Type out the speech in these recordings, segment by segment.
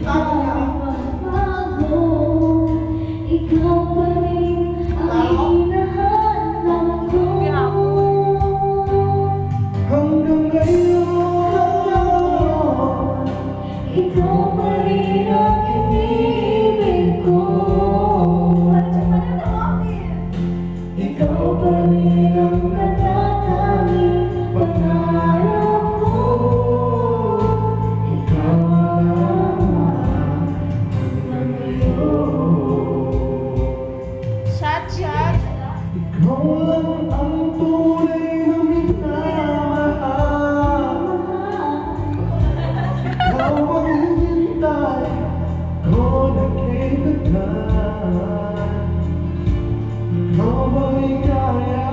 magbago. Ikaw pa rin ang hinahanap ko. Hanggang ngayon, ikaw pa rin ang inibig ko. Ikaw pa rin ang natatanging pangarap ko. Ikaw lamang hanggang ngayon. Shot! ikaw lang ang tunay na minamahal. Ikaw ang hinintay ko nagkitagan. Ikaw ba ligaya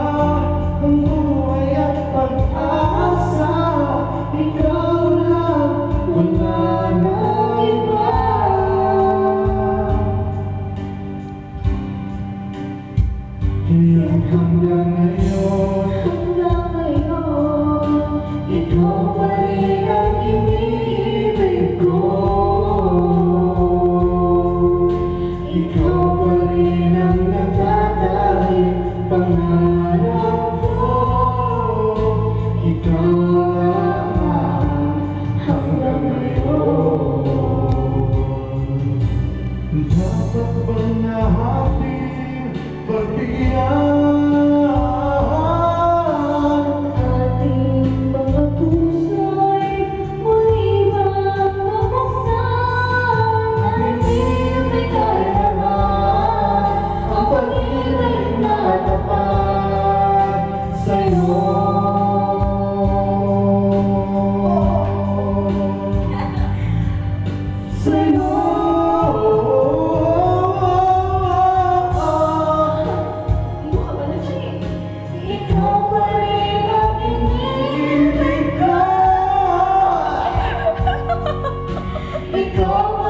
ang buhay at pag-asa? Ikaw lang, wala nang iba. Kaya hanggang ngayon, ikaw pa rin ang iniibig ko. Ikaw pa rin ang natatanging pangarap ko. Ikaw lamang hanggang ngayon. dapat bang nahating pagbigyan? Ating mga puso'y muli bang mabuksan? Ating may kailangan ang pag-ibig na tapat sa'yo. Sa'yo. Ikaw pa rin ang iniibig ko. Ikaw